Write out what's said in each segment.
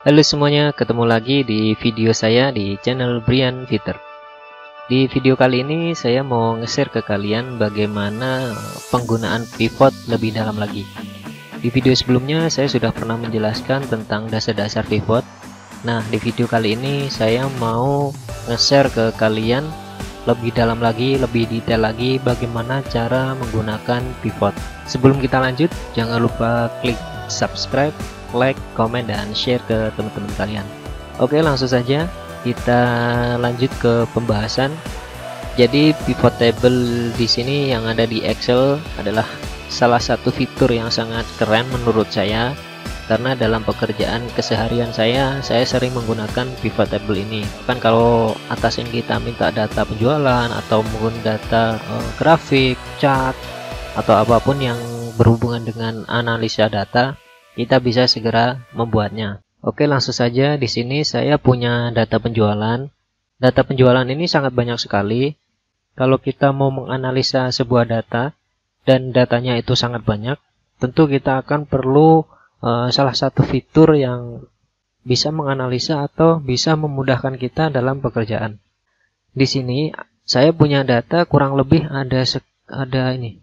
Halo semuanya, ketemu lagi di video saya di channel Brian Fitter. Di video kali ini saya mau nge-share ke kalian bagaimana penggunaan pivot lebih dalam lagi. Di video sebelumnya saya sudah pernah menjelaskan tentang dasar-dasar pivot. Nah, di video kali ini saya mau nge-share ke kalian lebih dalam lagi, lebih detail lagi bagaimana cara menggunakan pivot. Sebelum kita lanjut, jangan lupa klik subscribe, like, komen, dan share ke teman-teman kalian. Oke, langsung saja kita lanjut ke pembahasan. Jadi pivot table di sini yang ada di Excel adalah salah satu fitur yang sangat keren menurut saya, karena dalam pekerjaan keseharian saya sering menggunakan pivot table ini. Kan kalau atasan kita minta data penjualan atau mungkin data grafik, chart, atau apapun yang berhubungan dengan analisa data, kita bisa segera membuatnya. Oke, langsung saja. Di sini saya punya data penjualan. Data penjualan ini sangat banyak sekali. Kalau kita mau menganalisa sebuah data dan datanya itu sangat banyak, tentu kita akan perlu salah satu fitur yang bisa menganalisa atau bisa memudahkan kita dalam pekerjaan. Di sini saya punya data kurang lebih ada ini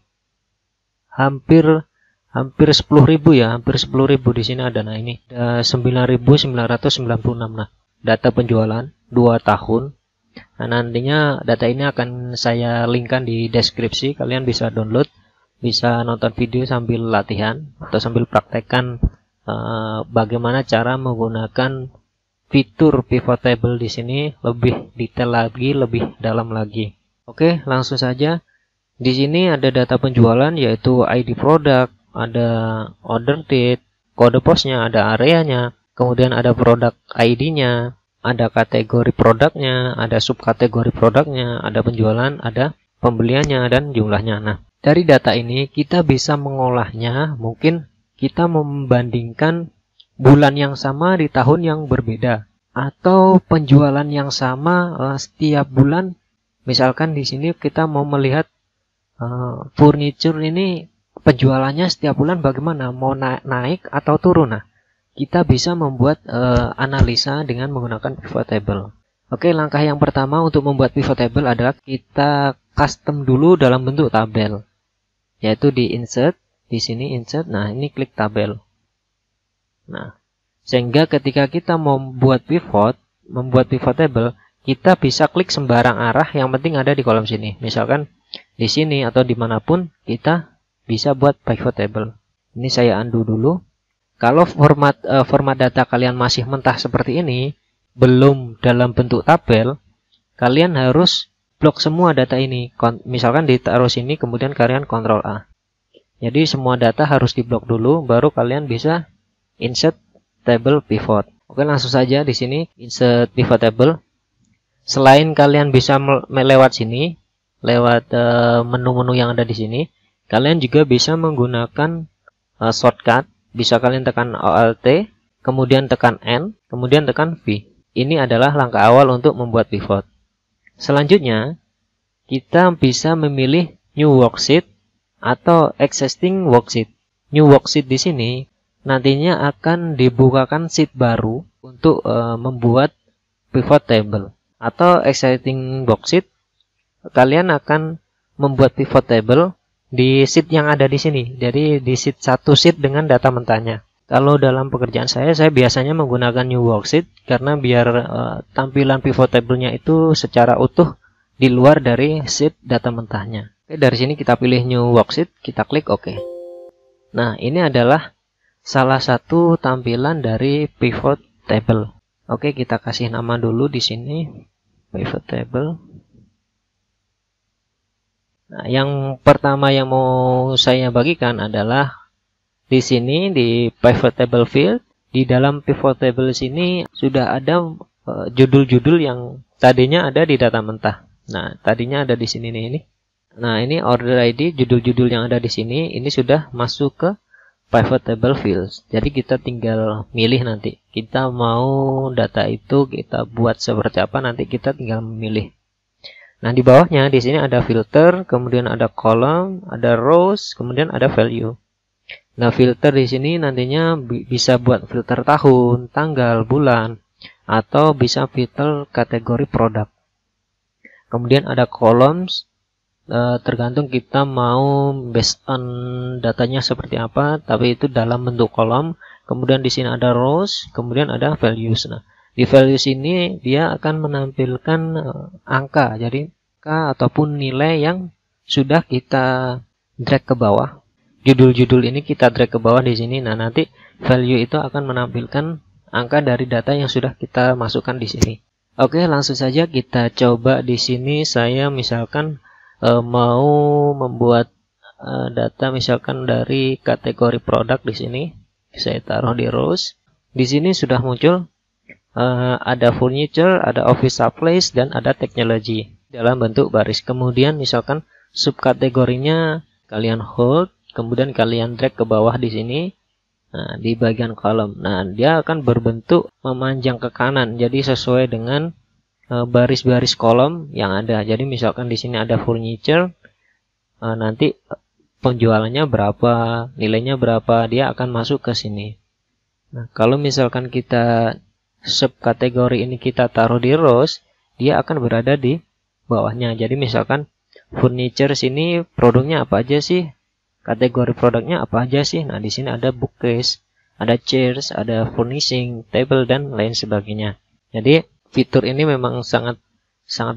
hampir 10.000 ya, hampir 10.000 di sini ada. Nah, ini ada 9.996. Nah, data penjualan 2 tahun. Nah, nantinya data ini akan saya linkkan di deskripsi. Kalian bisa download, bisa nonton video sambil latihan atau sambil praktekkan bagaimana cara menggunakan fitur pivot table di sini lebih detail lagi, lebih dalam lagi. Oke, langsung saja. Di sini ada data penjualan yaitu ID produk, ada order date, kode posnya, ada areanya, kemudian ada produk ID-nya, ada kategori produknya, ada subkategori produknya, ada penjualan, ada pembeliannya, dan jumlahnya. Nah, dari data ini kita bisa mengolahnya. Mungkin kita membandingkan bulan yang sama di tahun yang berbeda, atau penjualan yang sama setiap bulan. Misalkan di sini kita mau melihat furniture ini penjualannya setiap bulan bagaimana, mau naik atau turun. Nah, kita bisa membuat analisa dengan menggunakan pivot table. Oke, langkah yang pertama untuk membuat pivot table adalah kita custom dulu dalam bentuk tabel, yaitu di insert, di sini insert. Nah, ini klik tabel. Nah, sehingga ketika kita membuat pivot table, kita bisa klik sembarang arah, yang penting ada di kolom sini. Misalkan di sini atau dimanapun kita bisa buat pivot table. Ini saya undo dulu. Kalau format data kalian masih mentah seperti ini, belum dalam bentuk tabel, kalian harus blok semua data ini. Misalkan ditaruh sini, kemudian kalian Ctrl A. Jadi semua data harus diblok dulu, baru kalian bisa insert table pivot. Oke, langsung saja di sini insert pivot table. Selain kalian bisa melewat sini, lewat menu-menu yang ada di sini, kalian juga bisa menggunakan shortcut. Bisa kalian tekan Alt, kemudian tekan N, kemudian tekan V. Ini adalah langkah awal untuk membuat pivot. Selanjutnya, kita bisa memilih New Worksheet atau Existing Worksheet. New Worksheet di sini nantinya akan dibukakan sheet baru untuk membuat pivot table. Atau Existing Worksheet, kalian akan membuat pivot table di sheet yang ada di sini. Jadi di sheet satu sheet dengan data mentahnya. Kalau dalam pekerjaan saya biasanya menggunakan New Worksheet karena biar tampilan pivot table-nya itu secara utuh di luar dari sheet data mentahnya. Oke, dari sini kita pilih New Worksheet, kita klik OK. Nah, ini adalah salah satu tampilan dari pivot table. Oke, kita kasih nama dulu di sini, pivot table. Nah, yang pertama yang mau saya bagikan adalah di sini di pivot table field. Di dalam pivot table sini sudah ada judul-judul yang tadinya ada di data mentah. Nah, tadinya ada di sini nih ini. Nah, ini order ID, judul-judul yang ada di sini ini sudah masuk ke pivot table fields. Jadi kita tinggal milih nanti. Kita mau data itu kita buat seperti apa, nanti kita tinggal memilih. Nah, di bawahnya di sini ada filter, kemudian ada column, ada rows, kemudian ada value. Nah, filter di sini nantinya bisa buat filter tahun, tanggal, bulan, atau bisa filter kategori produk. Kemudian ada columns, tergantung kita mau based on datanya seperti apa, tapi itu dalam bentuk kolom. Kemudian di sini ada rows, kemudian ada values. Nah, di values ini dia akan menampilkan angka, jadi angka ataupun nilai yang sudah kita drag ke bawah. Judul-judul ini kita drag ke bawah di sini. Nah, nanti value itu akan menampilkan angka dari data yang sudah kita masukkan di sini. Oke, langsung saja kita coba di sini. Saya misalkan mau membuat data misalkan dari kategori produk di sini. Saya taruh di rows. Di sini sudah muncul ada furniture, ada office supplies, dan ada technology dalam bentuk baris. Kemudian misalkan subkategorinya kalian hold, kemudian kalian drag ke bawah di sini. Nah, di bagian kolom. Nah, dia akan berbentuk memanjang ke kanan. Jadi sesuai dengan baris-baris kolom yang ada. Jadi misalkan di sini ada furniture, nanti penjualannya berapa, nilainya berapa, dia akan masuk ke sini. Nah, kalau misalkan kita subkategori ini kita taruh di rows, dia akan berada di bawahnya. Jadi misalkan furniture sini produknya apa aja sih? Kategori produknya apa aja sih? Nah, di sini ada bookcase, ada chairs, ada furnishing, table, dan lain sebagainya. Jadi fitur ini memang sangat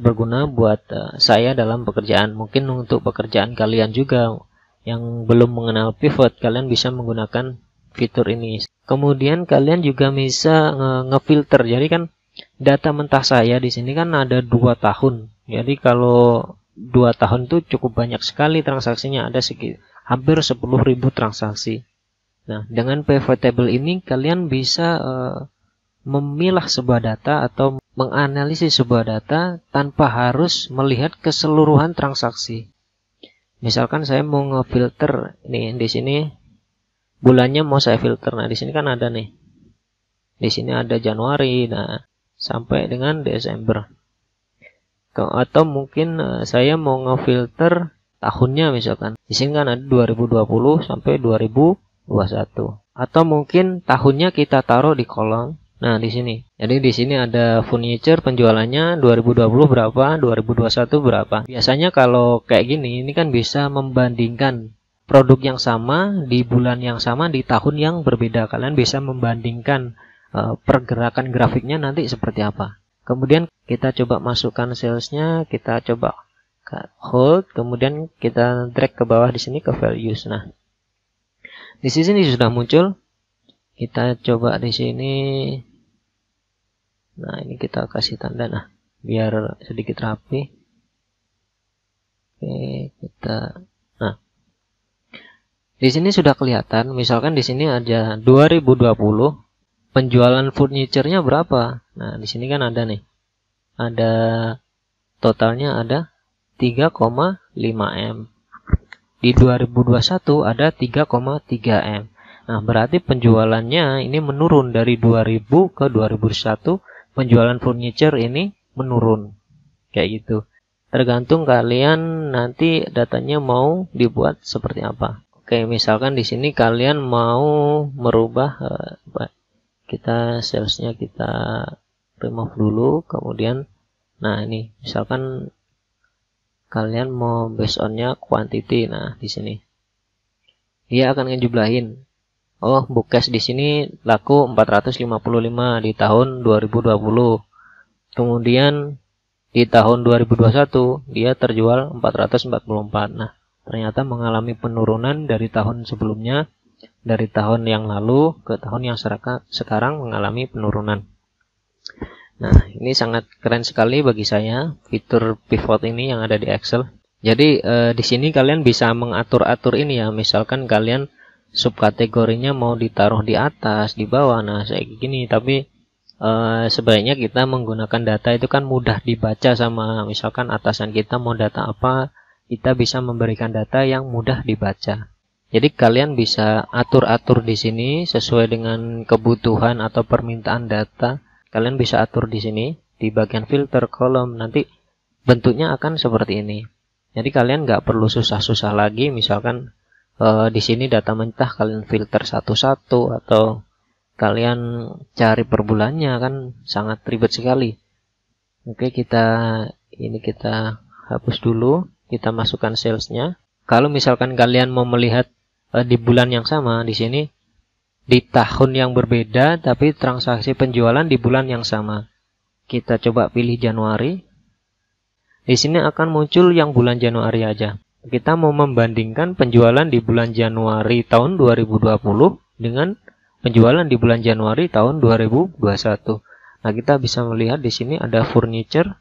berguna buat saya dalam pekerjaan. Mungkin untuk pekerjaan kalian juga yang belum mengenal pivot, kalian bisa menggunakan fitur ini. Kemudian kalian juga bisa ngefilter. Jadi kan data mentah saya di sini kan ada 2 tahun. Jadi kalau 2 tahun itu cukup banyak sekali transaksinya, ada hampir 10.000 transaksi. Nah, dengan pivot table ini kalian bisa memilah sebuah data atau menganalisis sebuah data tanpa harus melihat keseluruhan transaksi. Misalkan saya mau ngefilter nih, di sini bulannya mau saya filter. Nah, di sini kan ada nih. Di sini ada Januari, nah sampai dengan Desember. Atau mungkin saya mau ngefilter tahunnya misalkan. Di sini kan ada 2020 sampai 2021. Atau mungkin tahunnya kita taruh di kolom. Nah, di sini. Jadi di sini ada furniture penjualannya 2020 berapa, 2021 berapa. Biasanya kalau kayak gini, ini kan bisa membandingkan produk yang sama di bulan yang sama di tahun yang berbeda. Kalian bisa membandingkan pergerakan grafiknya nanti seperti apa. Kemudian kita coba masukkan salesnya, kita coba hold, kemudian kita drag ke bawah di sini ke values. Nah, di sini sudah muncul. Kita coba di sini. Nah, ini kita kasih tanda nah, biar sedikit rapi. Oke, kita. Nah, di sini sudah kelihatan. Misalkan di sini ada 2020 penjualan furniture-nya berapa. Nah, di sini kan ada nih. Ada totalnya ada 3,5 M. Di 2021 ada 3,3 M. Nah, berarti penjualannya ini menurun dari 2000 ke 2001. Penjualan furniture ini menurun. Kayak gitu. Tergantung kalian nanti datanya mau dibuat seperti apa. Oke, misalkan di sini kalian mau merubah kita salesnya kita remove dulu, kemudian nah ini misalkan kalian mau based on-nya quantity. Nah, di sini dia akan ngejumlahin. Oh, bookcase di sini laku 455 di tahun 2020. Kemudian di tahun 2021 dia terjual 444. Nah, ternyata mengalami penurunan dari tahun sebelumnya, dari tahun yang lalu ke tahun yang sekarang mengalami penurunan. Nah, ini sangat keren sekali bagi saya fitur pivot ini yang ada di Excel. Jadi di sini kalian bisa mengatur-atur ini ya. Misalkan kalian subkategorinya mau ditaruh di atas, di bawah. Nah, saya gini, tapi sebaiknya kita menggunakan data itu kan mudah dibaca sama misalkan atasan kita mau data apa, kita bisa memberikan data yang mudah dibaca. Jadi kalian bisa atur-atur di sini sesuai dengan kebutuhan atau permintaan data. Kalian bisa atur di sini di bagian filter kolom, nanti bentuknya akan seperti ini. Jadi kalian nggak perlu susah-susah lagi, misalkan di sini data mentah kalian filter satu-satu atau kalian cari per bulannya, kan sangat ribet sekali. Oke, kita hapus dulu, kita masukkan salesnya. Kalau misalkan kalian mau melihat di bulan yang sama, di sini di tahun yang berbeda tapi transaksi penjualan di bulan yang sama. Kita coba pilih Januari. Di sini akan muncul yang bulan Januari aja. Kita mau membandingkan penjualan di bulan Januari tahun 2020 dengan penjualan di bulan Januari tahun 2021. Nah, kita bisa melihat di sini ada furniture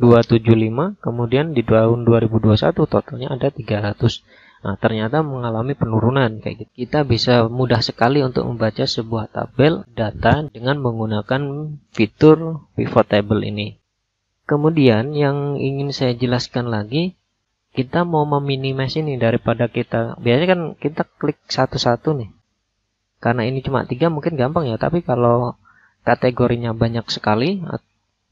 275, kemudian di tahun 2021 totalnya ada 300. Nah, ternyata mengalami penurunan kayak gitu. Kita bisa mudah sekali untuk membaca sebuah tabel data dengan menggunakan fitur pivot table ini. Kemudian yang ingin saya jelaskan lagi, kita mau meminimize ini daripada biasanya kan kita klik satu-satu nih. Karena ini cuma 3 mungkin gampang ya, tapi kalau kategorinya banyak sekali,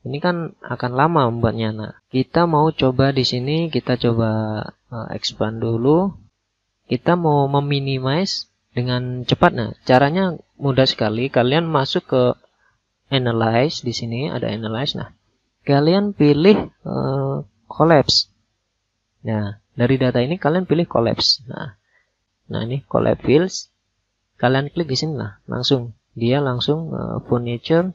ini kan akan lama membuatnya. Nah, kita mau coba di sini, kita coba expand dulu. Kita mau meminimize dengan cepat. Nah, caranya mudah sekali. Kalian masuk ke analyze, di sini ada analyze. Nah, kalian pilih collapse. Nah, dari data ini kalian pilih collapse. Nah ini collapse fields. Kalian klik di sini lah, dia langsung furniture,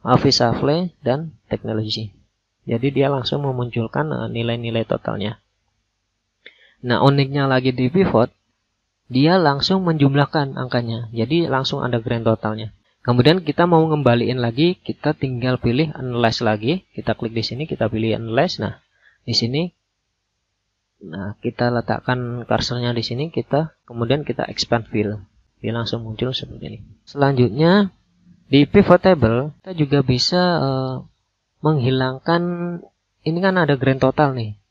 office supply, dan technology. Jadi dia langsung memunculkan nilai-nilai totalnya. Nah, uniknya lagi di pivot, dia langsung menjumlahkan angkanya. Jadi langsung ada grand totalnya. Kemudian kita mau ngembaliin lagi, kita tinggal pilih analyze lagi. Kita klik di sini, kita pilih analyze. Nah, di sini kita letakkan cursornya di sini, kemudian kita expand field. Dia langsung muncul seperti ini. Selanjutnya di pivot table kita juga bisa menghilangkan, ini kan ada grand total nih.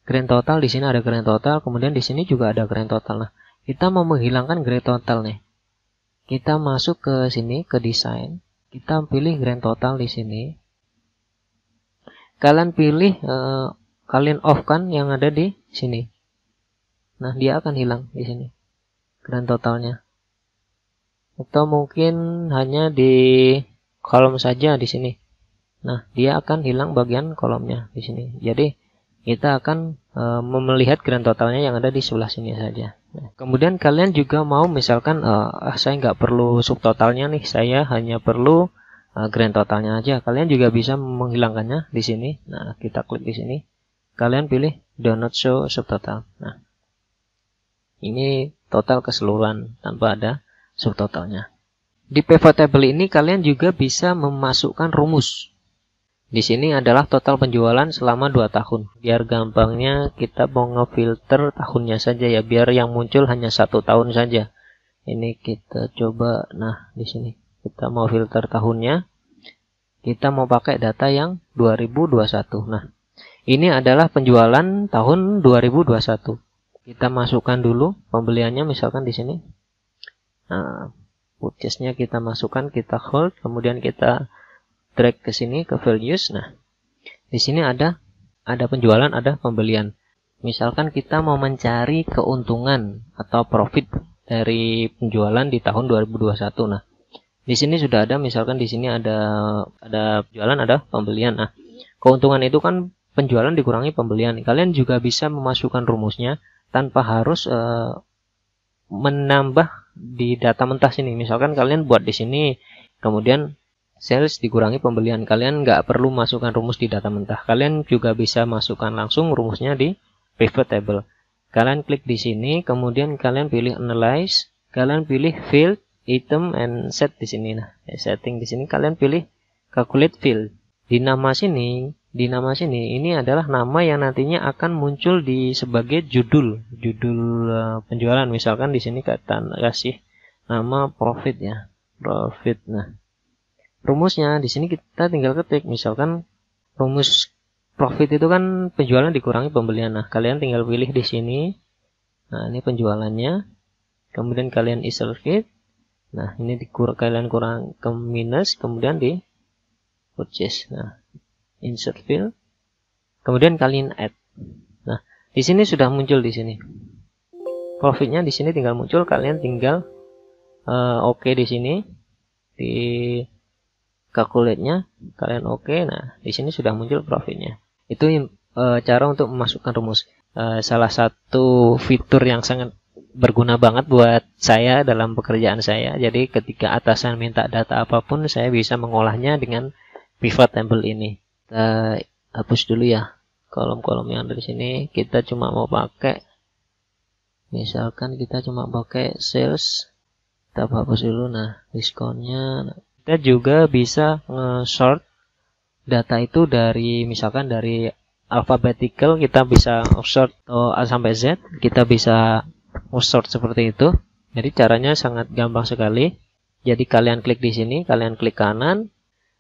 Grand total di sini ada grand total, kemudian di sini juga ada grand total. Nah, kita mau menghilangkan grand total nih. Kita masuk ke sini ke desain, kita pilih grand total di sini. Kalian pilih kalian off kan yang ada di sini. Nah, dia akan hilang di sini grand totalnya. Atau mungkin hanya di kolom saja di sini. Nah, dia akan hilang bagian kolomnya di sini. Jadi kita akan melihat grand totalnya yang ada di sebelah sini saja. Nah, kemudian kalian juga mau misalkan saya nggak perlu subtotalnya nih, saya hanya perlu grand totalnya aja. Kalian juga bisa menghilangkannya di sini. Nah, kita klik di sini. Kalian pilih do not show subtotal. Nah, ini total keseluruhan tanpa ada subtotalnya. Di pivot table ini kalian juga bisa memasukkan rumus. Di sini adalah total penjualan selama 2 tahun. Biar gampangnya kita mau ngefilter tahunnya saja ya, biar yang muncul hanya 1 tahun saja. Ini kita coba, nah di sini kita mau filter tahunnya. Kita mau pakai data yang 2021. Nah, ini adalah penjualan tahun 2021. Kita masukkan dulu pembeliannya misalkan di sini. Nah, purchase-nya kita masukkan, kita hold, kemudian kita drag ke sini ke values. Nah, di sini ada penjualan, ada pembelian. Misalkan kita mau mencari keuntungan atau profit dari penjualan di tahun 2021. Nah, di sini sudah ada, misalkan di sini ada penjualan, ada pembelian. Nah, keuntungan itu kan penjualan dikurangi pembelian. Kalian juga bisa memasukkan rumusnya tanpa harus menambah di data mentah sini. Misalkan kalian buat di sini, kemudian sales dikurangi pembelian. Kalian nggak perlu masukkan rumus di data mentah. Kalian juga bisa masukkan langsung rumusnya di pivot table. Kalian klik di sini, kemudian kalian pilih analyze, kalian pilih field, item, and set di sini. Nah, setting di sini kalian pilih calculate field. Di nama sini ini adalah nama yang nantinya akan muncul di sebagai judul penjualan. Misalkan di sini kasih nama profit ya, profit. Nah, rumusnya di sini kita tinggal ketik, misalkan rumus profit itu kan penjualan dikurangi pembelian. Nah, kalian tinggal pilih di sini. Nah, ini penjualannya. Kemudian kalian insert it. Nah, ini kalian kurang ke minus, kemudian di purchase. Nah, insert field. Kemudian kalian add. Nah, di sini sudah muncul di sini. profitnya di sini tinggal muncul, kalian tinggal oke di sini di calculate-nya, kalian oke. Nah, di sini sudah muncul profitnya. Itu cara untuk memasukkan rumus. Salah satu fitur yang sangat berguna banget buat saya dalam pekerjaan saya. Jadi ketika atasan minta data apapun, saya bisa mengolahnya dengan pivot table ini. Kita hapus dulu ya kolom-kolom yang dari sini. Kita cuma mau pakai, misalkan kita cuma pakai sales, kita hapus dulu. Nah, diskonnya. Kita juga bisa nge-sort data itu dari, misalkan dari alphabetical, kita bisa sort A sampai Z, kita bisa sort seperti itu. Jadi caranya sangat gampang sekali. Jadi kalian klik di sini, kalian klik kanan,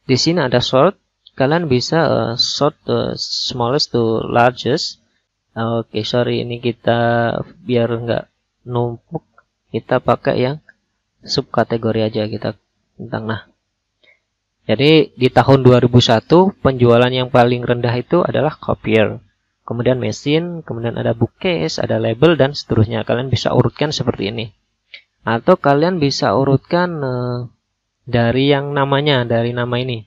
di sini ada sort, kalian bisa sort smallest to largest. Oke, sorry, ini kita biar nggak numpuk, kita pakai yang subkategori aja, kita tentang. Nah, jadi di tahun 2001 penjualan yang paling rendah itu adalah copier, kemudian mesin, kemudian ada bookcase, ada label, dan seterusnya. Kalian bisa urutkan seperti ini. Atau kalian bisa urutkan dari yang namanya, dari nama ini.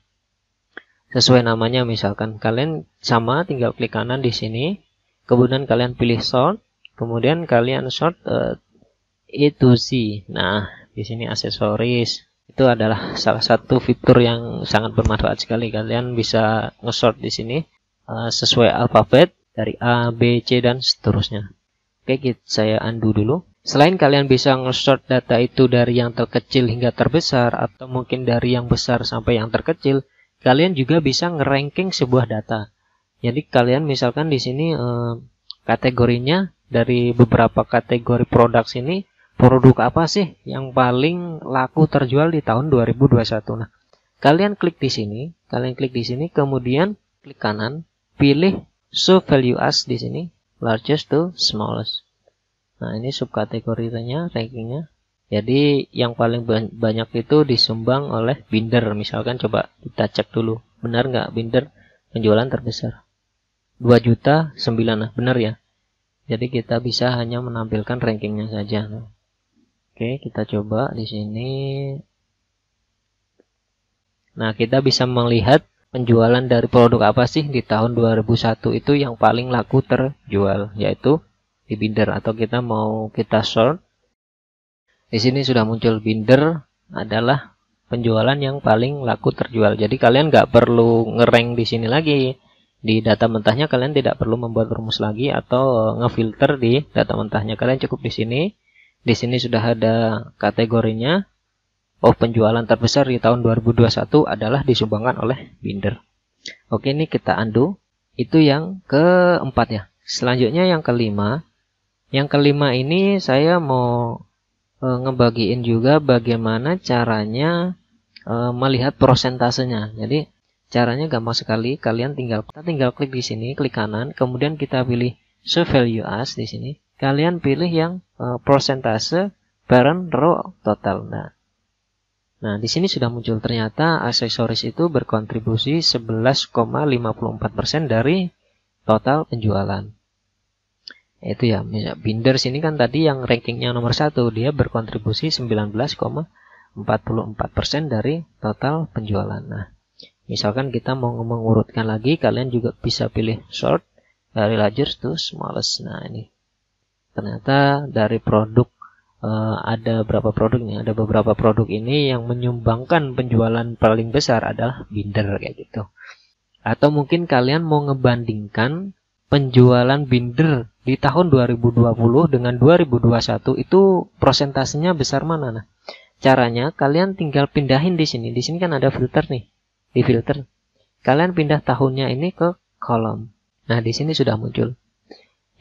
Sesuai namanya, misalkan kalian sama tinggal klik kanan di sini, kemudian kalian pilih sort, kemudian kalian sort A to Z. Nah, di sini aksesoris. Itu adalah salah satu fitur yang sangat bermanfaat sekali. Kalian bisa nge-sort di sini sesuai alfabet dari A, B, C, dan seterusnya. Oke, saya undo dulu. Selain kalian bisa nge-sort data itu dari yang terkecil hingga terbesar, atau mungkin dari yang besar sampai yang terkecil, kalian juga bisa nge-ranking sebuah data. Jadi kalian misalkan di sini kategorinya dari beberapa kategori produk sini, produk apa sih yang paling laku terjual di tahun 2021. Nah, kalian klik di sini, kemudian klik kanan, pilih show value as di sini, largest to smallest. Nah, ini subkategorinya, rankingnya. Jadi yang paling banyak itu disumbang oleh Binder. Misalkan coba kita cek dulu, benar nggak Binder penjualan terbesar? 2.009.000, nah benar ya. Jadi kita bisa hanya menampilkan rankingnya saja. Nah, oke, kita coba di sini. Nah, kita bisa melihat penjualan dari produk apa sih di tahun 2001 itu yang paling laku terjual, yaitu di Binder. Atau kita mau kita sort. Di sini sudah muncul Binder adalah penjualan yang paling laku terjual. Jadi kalian nggak perlu ngerank di sini lagi. Di data mentahnya kalian tidak perlu membuat rumus lagi atau ngefilter di data mentahnya. Kalian cukup di sini. Di sini sudah ada kategorinya. Oh, penjualan terbesar di tahun 2021 adalah disumbangkan oleh Binder. Oke, ini kita undo. Itu yang keempat ya. Selanjutnya yang kelima. Yang kelima ini saya mau ngebagiin juga bagaimana caranya melihat prosentasenya. Jadi caranya gampang sekali. Kalian tinggal klik di sini, klik kanan, kemudian kita pilih show value as di sini. Kalian pilih yang persentase parent row total. Nah, di sini sudah muncul, ternyata aksesoris itu berkontribusi 11,54% dari total penjualan. Itu ya, Binder sini kan tadi yang rankingnya nomor 1, dia berkontribusi 19,44% dari total penjualan. Nah, misalkan kita mau mengurutkan lagi, kalian juga bisa pilih sort dari largest to smallest. Nah, ini ternyata dari produk ada berapa produk nih? Ada beberapa produk ini yang menyumbangkan penjualan paling besar adalah Binder kayak gitu. Atau mungkin kalian mau ngebandingkan penjualan Binder di tahun 2020 dengan 2021 itu prosentasenya besar mana? Nah, caranya kalian tinggal pindahin di sini. Di sini kan ada filter nih. Di filter, kalian pindah tahunnya ini ke kolom. Nah, di sini sudah muncul.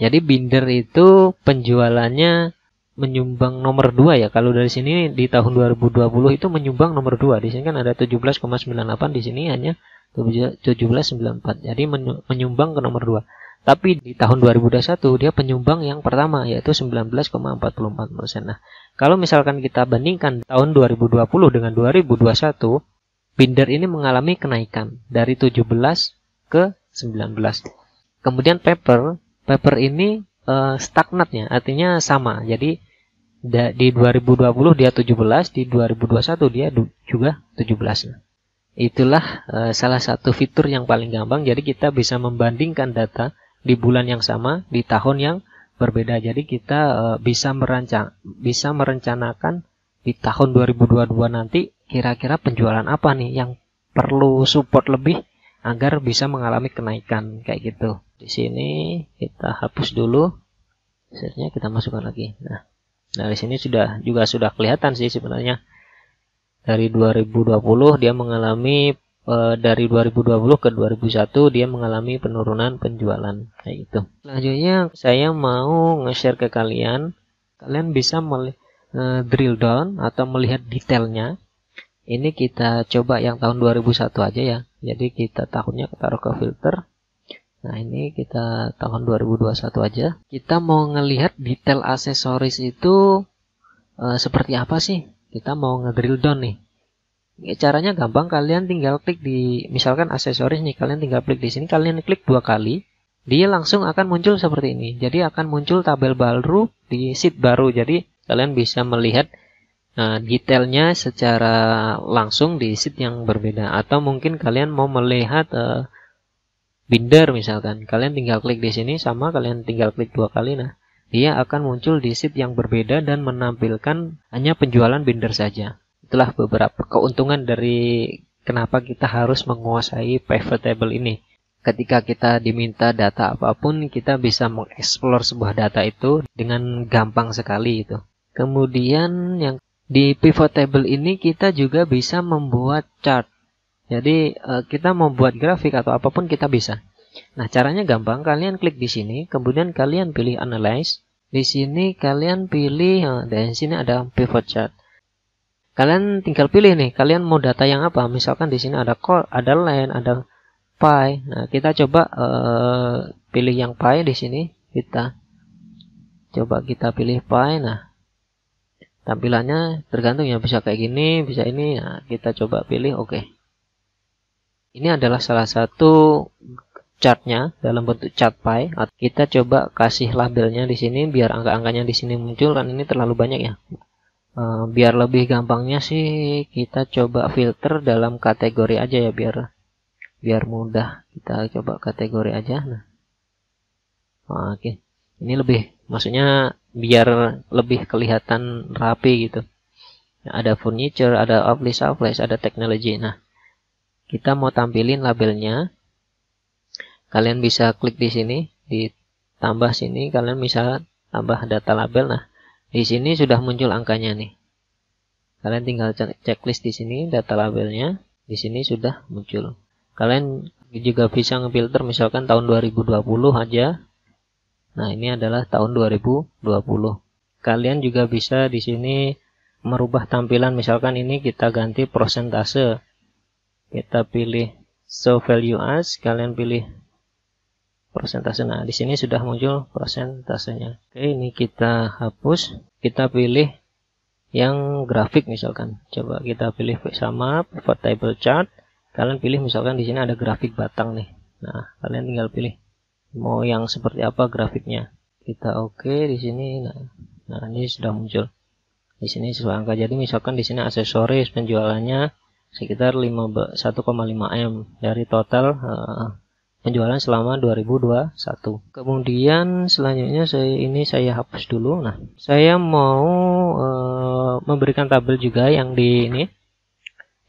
Jadi Binder itu penjualannya menyumbang nomor 2 ya. Kalau dari sini di tahun 2020 itu menyumbang nomor 2. Di sini kan ada 17,98, di sini hanya 17,94. Jadi menyumbang ke nomor 2. Tapi di tahun 2021 dia penyumbang yang pertama, yaitu 19,44%. Nah, kalau misalkan kita bandingkan tahun 2020 dengan 2021, Binder ini mengalami kenaikan dari 17 ke 19. Kemudian paper ini stagnat ya, artinya sama. Jadi di 2020 dia 17, di 2021 dia juga 17. Itulah salah satu fitur yang paling gampang. Jadi kita bisa membandingkan data di bulan yang sama di tahun yang berbeda. Jadi kita bisa merencanakan di tahun 2022 nanti kira-kira penjualan apa nih yang perlu support lebih agar bisa mengalami kenaikan kayak gitu. Di sini kita hapus dulu, hasilnya kita masukkan lagi. Nah, dari sini sudah kelihatan sih sebenarnya. Dari 2020 dia mengalami dari 2020 ke 2021 dia mengalami penurunan penjualan kayak gitu. Selanjutnya saya mau nge-share ke kalian. Kalian bisa drill down atau melihat detailnya. Ini kita coba yang tahun 2001 aja ya. Jadi kita tahunnya taruh ke filter. Nah, ini kita tahun 2021 aja. Kita mau ngelihat detail aksesoris itu seperti apa sih? Kita mau ngedrill down nih. Caranya gampang, kalian tinggal klik di, misalkan aksesoris nih, kalian tinggal klik di sini, kalian klik 2 kali, dia langsung akan muncul seperti ini. Jadi akan muncul tabel baru di sheet baru. Jadi kalian bisa melihat detailnya secara langsung di sheet yang berbeda. Atau mungkin kalian mau melihat binder misalkan, kalian tinggal klik di sini, sama kalian tinggal klik 2 kali, nah dia akan muncul di sheet yang berbeda dan menampilkan hanya penjualan binder saja. Itulah beberapa keuntungan dari kenapa kita harus menguasai pivot table ini. Ketika kita diminta data apapun, kita bisa mengeksplor sebuah data itu dengan gampang sekali itu. Kemudian yang di pivot table ini kita juga bisa membuat chart. Jadi kita mau buat grafik atau apapun kita bisa. Nah, caranya gampang. Kalian klik di sini, kemudian kalian pilih analyze. Di sini kalian pilih, dan di sini ada pivot chart. Kalian tinggal pilih nih, kalian mau data yang apa? Misalkan di sini ada core, ada line, ada pie. Nah, kita coba pilih yang pie di sini. Kita pilih pie. Nah, tampilannya tergantung ya, bisa kayak gini, bisa ini. Nah, kita coba pilih oke. Ini adalah salah satu chartnya dalam bentuk chart pie. Kita coba kasih labelnya di sini biar angka-angkanya di sini muncul, kan ini terlalu banyak ya. Biar lebih gampangnya sih kita coba filter dalam kategori aja ya, biar mudah. Kita coba kategori aja. Nah, oke. Ini maksudnya biar lebih kelihatan rapi gitu. Nah, ada furniture, ada office, ada technology. Nah, kita mau tampilin labelnya. Kalian bisa klik di sini, ditambah sini, kalian bisa tambah data label. Nah, di sini sudah muncul angkanya nih. Kalian tinggal checklist di sini, data labelnya. Di sini sudah muncul. Kalian juga bisa ngefilter misalkan tahun 2020 aja. Nah, ini adalah tahun 2020. Kalian juga bisa di sini merubah tampilan, misalkan ini kita ganti persentase. Kita pilih show value as, kalian pilih persentase. Nah, di sini sudah muncul persentasenya. Oke, ini kita hapus. Kita pilih yang grafik misalkan. Coba kita pilih sama pivot table chart. Kalian pilih misalkan di sini ada grafik batang nih. Nah, kalian tinggal pilih mau yang seperti apa grafiknya. Kita oke di sini. Nah, ini sudah muncul. Di sini sesuai angka. Jadi misalkan di sini aksesoris penjualannya sekitar 1,5 M dari total penjualan selama 2021. Kemudian selanjutnya saya hapus dulu. Nah, saya mau memberikan tabel juga yang di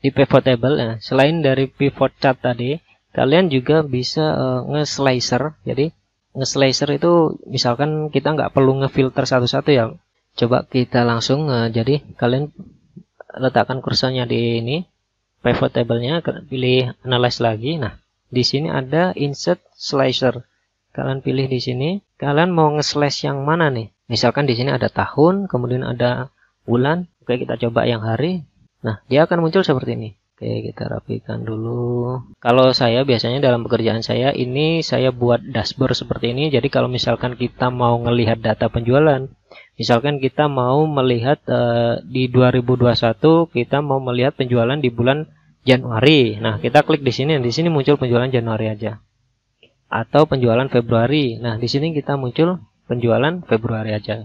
pivot table. Nah, selain dari pivot chart tadi, kalian juga bisa nge-slicer. Jadi nge-slicer itu misalkan kita nggak perlu ngefilter satu-satu ya. Coba kita langsung jadi kalian letakkan kursornya di ini pivot table-nya, pilih analyze lagi. Nah, di sini ada insert slicer. Kalian pilih di sini. Kalian mau nge-slash yang mana nih? Misalkan di sini ada tahun, kemudian ada bulan. Oke, kita coba yang hari. Nah, dia akan muncul seperti ini. Oke, kita rapikan dulu. Kalau saya biasanya dalam pekerjaan saya ini saya buat dashboard seperti ini. Jadi kalau misalkan kita mau ngelihat data penjualan, misalkan kita mau melihat di 2021 kita mau melihat penjualan di bulan Januari. Nah, kita klik di sini. Di sini muncul penjualan Januari aja. Atau penjualan Februari. Nah, di sini kita muncul penjualan Februari aja.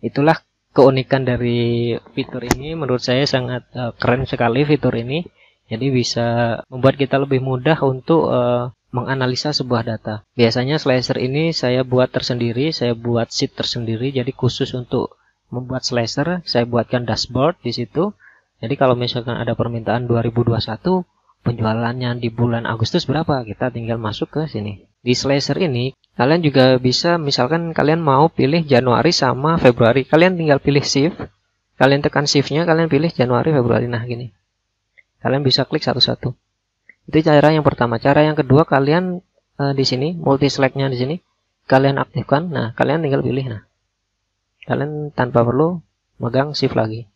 Itulah keunikan dari fitur ini, menurut saya sangat keren sekali fitur ini. Jadi bisa membuat kita lebih mudah untuk menganalisa sebuah data. Biasanya slicer ini saya buat tersendiri, saya buat sheet tersendiri. Jadi khusus untuk membuat slicer, saya buatkan dashboard di situ. Jadi kalau misalkan ada permintaan 2021, penjualannya di bulan Agustus berapa, kita tinggal masuk ke sini. Di slicer ini kalian juga bisa, misalkan kalian mau pilih Januari sama Februari, kalian tinggal pilih shift, kalian tekan shiftnya, kalian pilih Januari Februari. Nah gini, kalian bisa klik satu-satu. Itu cara yang pertama. Cara yang kedua, kalian di sini multi select-nya di sini kalian aktifkan. Nah kalian tinggal pilih. Nah kalian tanpa perlu megang shift lagi.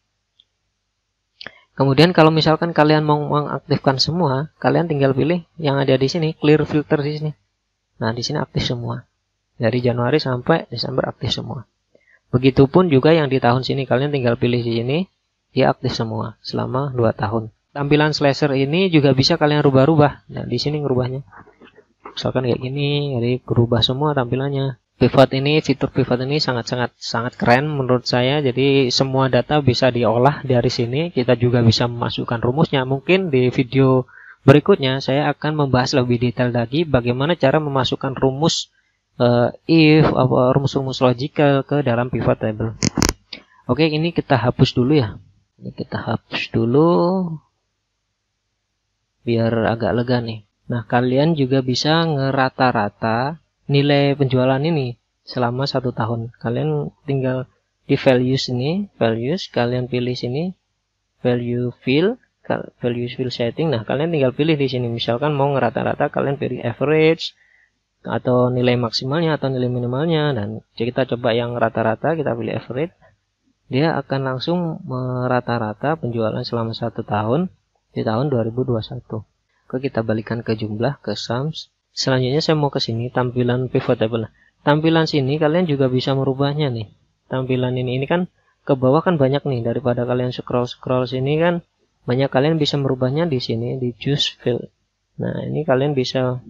Kemudian kalau misalkan kalian mau mengaktifkan semua, kalian tinggal pilih yang ada di sini, clear filter di sini. Nah, di sini aktif semua. Dari Januari sampai Desember aktif semua. Begitupun juga yang di tahun sini, kalian tinggal pilih di sini, dia aktif semua selama 2 tahun. Tampilan slicer ini juga bisa kalian rubah-rubah. Nah, di sini ngerubahnya. Misalkan kayak gini, jadi berubah semua tampilannya. Pivot ini, fitur pivot ini sangat keren menurut saya. Jadi semua data bisa diolah dari sini. Kita juga bisa memasukkan rumusnya. Mungkin di video berikutnya saya akan membahas lebih detail lagi bagaimana cara memasukkan rumus if, rumus-rumus logical ke dalam pivot table. Oke, ini kita hapus dulu ya. Ini kita hapus dulu biar agak lega nih. Nah, kalian juga bisa ngerata-rata nilai penjualan ini selama 1 tahun. Kalian tinggal di values ini, values, kalian pilih sini value fill setting. Nah, kalian tinggal pilih di sini. Misalkan mau ngerata-rata, kalian pilih average atau nilai maksimalnya atau nilai minimalnya. Dan kita coba yang rata-rata, kita pilih average. Dia akan langsung merata-rata penjualan selama 1 tahun di tahun 2021. Oke, kita balikan ke jumlah, ke sums. Selanjutnya saya mau ke sini, tampilan pivot table. Tampilan sini kalian juga bisa merubahnya nih. Tampilan ini kan ke bawah kan banyak nih, daripada kalian scroll sini kan banyak, kalian bisa merubahnya di sini di choose fill. Nah, ini kalian bisa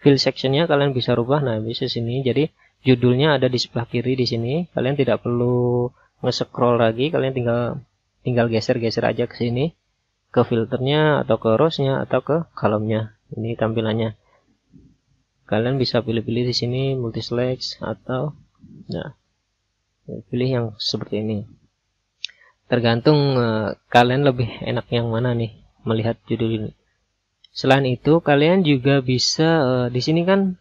fill sectionnya kalian bisa rubah. Nah, bisa sini. Jadi judulnya ada di sebelah kiri di sini. Kalian tidak perlu nge-scroll lagi, kalian tinggal geser-geser aja ke sini, ke filternya atau ke rows-nya atau ke kolomnya. Ini tampilannya. Kalian bisa pilih-pilih di sini multi select atau nah, pilih yang seperti ini. Tergantung kalian lebih enak yang mana nih melihat judul ini. Selain itu kalian juga bisa di sini kan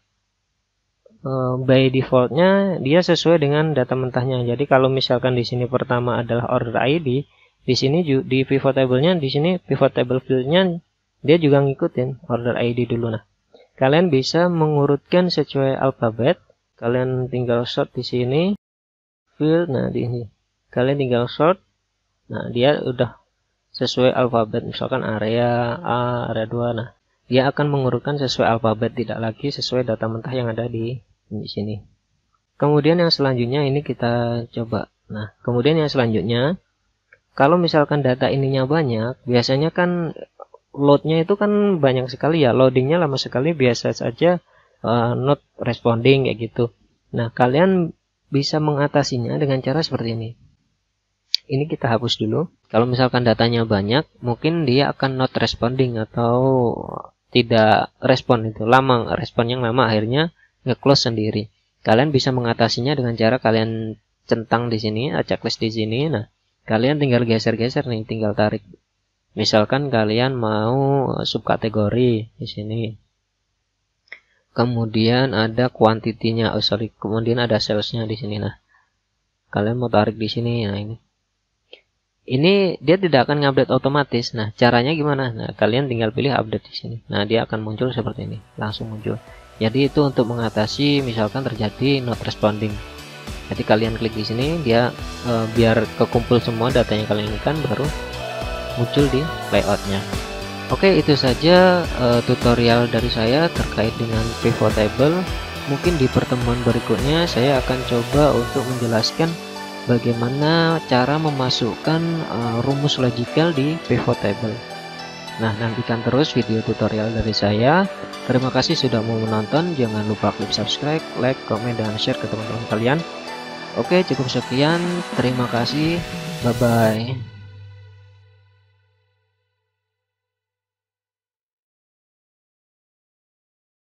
by defaultnya dia sesuai dengan data mentahnya. Jadi kalau misalkan di sini pertama adalah order ID, di sini di pivot table-nya, di sini pivot table field-nya dia juga ngikutin order ID dulu. Nah, kalian bisa mengurutkan sesuai alfabet. Kalian tinggal sort di sini field. Nah, di sini kalian tinggal sort. Nah, dia udah sesuai alfabet. Misalkan area A, area 2. Nah, dia akan mengurutkan sesuai alfabet, tidak lagi sesuai data mentah yang ada di sini. Kemudian yang selanjutnya ini kita coba. Nah, kemudian yang selanjutnya, kalau misalkan data ininya banyak, biasanya kan loadnya itu kan banyak sekali ya, loadingnya lama sekali, biasa saja not responding kayak gitu. Nah, kalian bisa mengatasinya dengan cara seperti ini. Ini kita hapus dulu. Kalau misalkan datanya banyak, mungkin dia akan not responding atau tidak respon, itu lama, respon yang lama, akhirnya nge-close sendiri. Kalian bisa mengatasinya dengan cara kalian centang di sini, checklist di sini. Nah, kalian tinggal geser-geser nih, tinggal tarik. Misalkan kalian mau subkategori di sini. Kemudian ada kuantitinya, kemudian ada salesnya di sini. Nah, kalian mau tarik di sini. Nah, ini dia tidak akan ngupdate otomatis. Nah, caranya gimana? Nah, kalian tinggal pilih update di sini. Nah, dia akan muncul seperti ini, langsung muncul. Jadi itu untuk mengatasi misalkan terjadi not responding. Jadi kalian klik di sini, dia biar kekumpul semua datanya kalian inginkan, baru muncul di layoutnya. Oke, itu saja tutorial dari saya terkait dengan pivot table. Mungkin di pertemuan berikutnya saya akan coba untuk menjelaskan bagaimana cara memasukkan rumus logical di pivot table. Nah, nantikan terus video tutorial dari saya. Terima kasih sudah mau menonton. Jangan lupa klik subscribe, like, komen, dan share ke teman-teman kalian. Oke, cukup sekian. Terima kasih. Bye-bye.